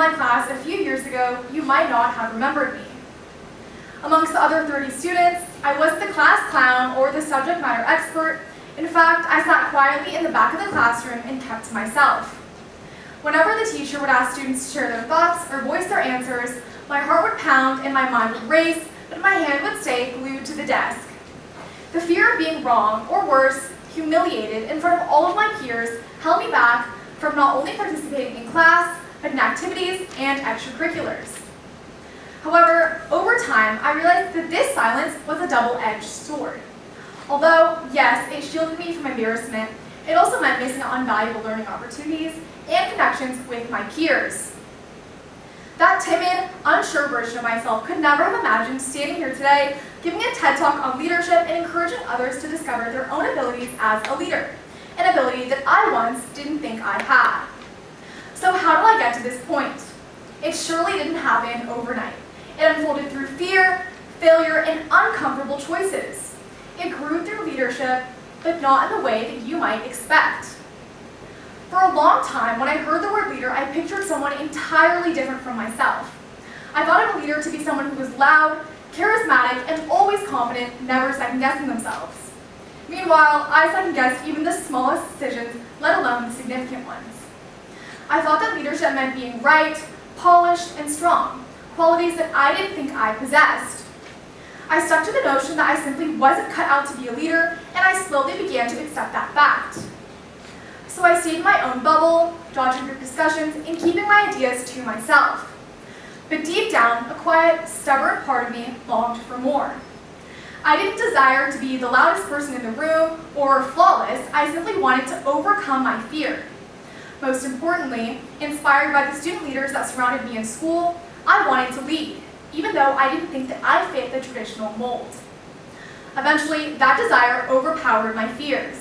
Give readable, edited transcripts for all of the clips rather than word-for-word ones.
my class a few years ago, you might not have remembered me. Amongst the other 30 students, I wasn't the class clown or the subject matter expert. In fact, I sat quietly in the back of the classroom and kept to myself. Whenever the teacher would ask students to share their thoughts or voice their answers, my heart would pound and my mind would race, but my hand would stay glued to the desk. The fear of being wrong, or worse, humiliated in front of all of my peers held me back from not only participating in class, but in activities and extracurriculars. However, over time, I realized that this silence was a double-edged sword. Although, yes, it shielded me from embarrassment, it also meant missing out on valuable learning opportunities and connections with my peers. That timid, unsure version of myself could never have imagined standing here today, giving a TED Talk on leadership and encouraging others to discover their own abilities as a leader, an ability that I once didn't think I had. So how did I get to this point? It surely didn't happen overnight. It unfolded through fear, failure, and uncomfortable choices. It grew through leadership, but not in the way that you might expect. For a long time, when I heard the word leader, I pictured someone entirely different from myself. I thought of a leader to be someone who was loud, charismatic, and always confident, never second-guessing themselves. Meanwhile, I second-guessed even the smallest decisions, let alone the significant ones. I thought that leadership meant being right, polished, and strong, qualities that I didn't think I possessed. I stuck to the notion that I simply wasn't cut out to be a leader, and I slowly began to accept that fact. So I stayed in my own bubble, dodging group discussions, and keeping my ideas to myself. But deep down, a quiet, stubborn part of me longed for more. I didn't desire to be the loudest person in the room or flawless. I simply wanted to overcome my fear. Most importantly, inspired by the student leaders that surrounded me in school, I wanted to lead, even though I didn't think that I fit the traditional mold. Eventually, that desire overpowered my fears.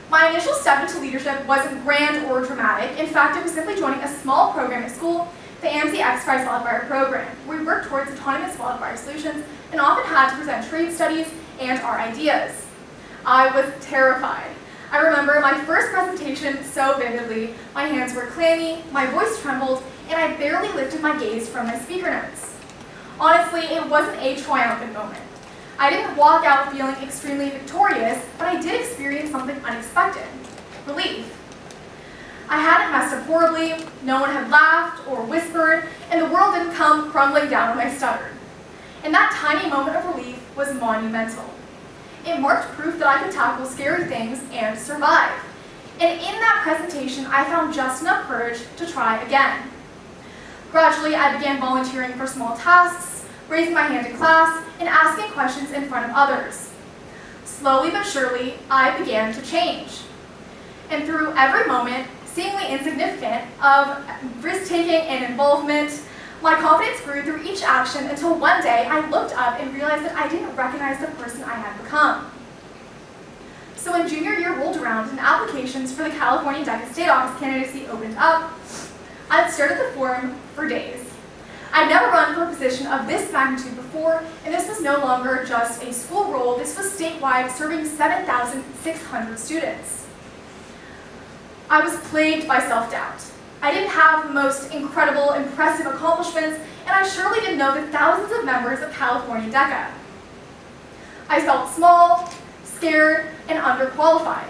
My initial step into leadership wasn't grand or dramatic. In fact, it was simply joining a small program at school, the TEDxValley Wildfire Program, where we worked towards autonomous wildfire solutions and often had to present trade studies and our ideas. I was terrified. I remember my first presentation so vividly. My hands were clammy, my voice trembled, and I barely lifted my gaze from my speaker notes. Honestly, it wasn't a triumphant moment. I didn't walk out feeling extremely victorious, but I did experience something unexpected: relief. I hadn't messed up horribly, no one had laughed or whispered, and the world didn't come crumbling down when I stuttered. And that tiny moment of relief was monumental. It marked proof that I could tackle scary things and survive. And in that presentation, I found just enough courage to try again. Gradually, I began volunteering for small tasks, raising my hand in class, and asking questions in front of others. Slowly but surely, I began to change. And through every moment, seemingly insignificant, of risk-taking and involvement, my confidence grew through each action until one day I looked up and realized that I didn't recognize the person I had become. So when junior year rolled around and applications for the California DECA State Office candidacy opened up, I stared at the form for days. I'd never run for a position of this magnitude before, and this was no longer just a school role. This was statewide, serving 7,600 students. I was plagued by self-doubt. I didn't have the most incredible, impressive accomplishments, and I surely didn't know the thousands of members of California DECA. I felt small, scared, and underqualified.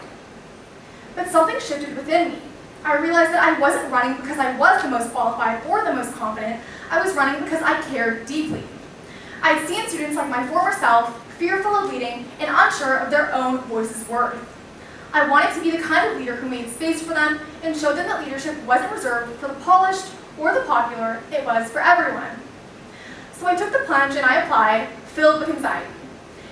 But something shifted within me. I realized that I wasn't running because I was the most qualified or the most confident. I was running because I cared deeply. I'd seen students like my former self, fearful of leading and unsure of their own voice's worth. I wanted to be the kind of leader who made space for them and showed them that leadership wasn't reserved for the polished or the popular, it was for everyone. So I took the plunge and I applied, filled with anxiety.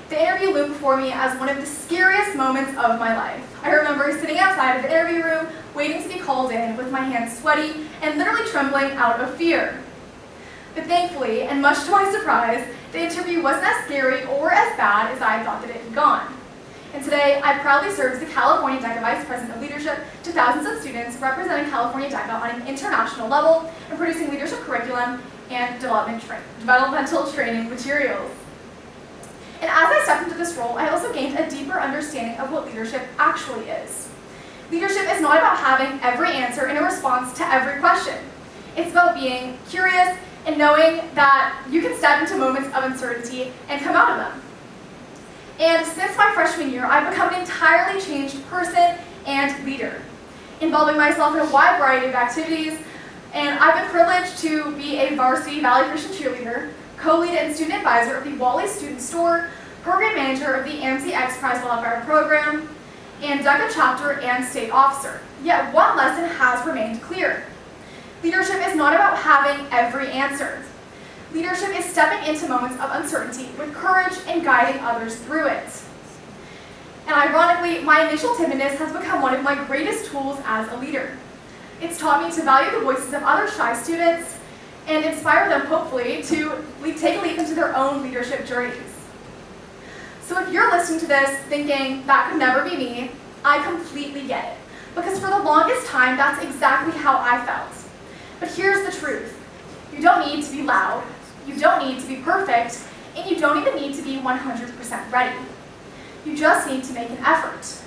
The interview loomed before me as one of the scariest moments of my life. I remember sitting outside of the interview room, waiting to be called in, with my hands sweaty and literally trembling out of fear. But thankfully, and much to my surprise, the interview wasn't as scary or as bad as I thought that it had gone. And today, I proudly serve as the California DECA Vice President of Leadership to thousands of students representing California DECA on an international level and producing leadership curriculum and developmental training materials. And as I stepped into this role, I also gained a deeper understanding of what leadership actually is. Leadership is not about having every answer in a response to every question. It's about being curious and knowing that you can step into moments of uncertainty and come out of them. And since my freshman year, I've become an entirely changed person and leader, involving myself in a wide variety of activities, and I've been privileged to be a varsity Valley Christian cheerleader, co-lead and student advisor of the Wally Student Store, program manager of the TEDxValley Prize Wildfire Program, and DECA chapter and state officer. Yet one lesson has remained clear. Leadership is not about having every answer. Leadership is stepping into moments of uncertainty with courage and guiding others through it. And ironically, my initial timidness has become one of my greatest tools as a leader. It's taught me to value the voices of other shy students and inspire them, hopefully, to take a leap into their own leadership journeys. So if you're listening to this thinking, that could never be me, I completely get it. Because for the longest time, that's exactly how I felt. But here's the truth. You don't need to be loud, you don't need to be perfect, and you don't even need to be 100% ready. You just need to make an effort.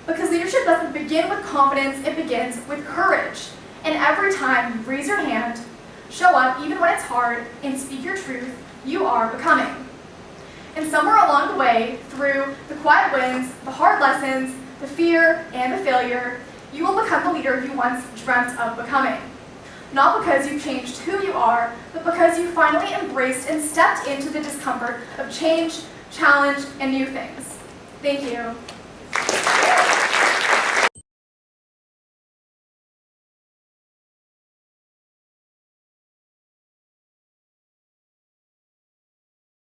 Because leadership doesn't begin with confidence, it begins with courage. And every time you raise your hand, show up even when it's hard, and speak your truth, you are becoming. And somewhere along the way, through the quiet wins, the hard lessons, the fear, and the failure, you will become the leader you once dreamt of becoming. Not because you've changed who you are, but because you finally embraced and stepped into the discomfort of change, challenge, and new things. Thank you.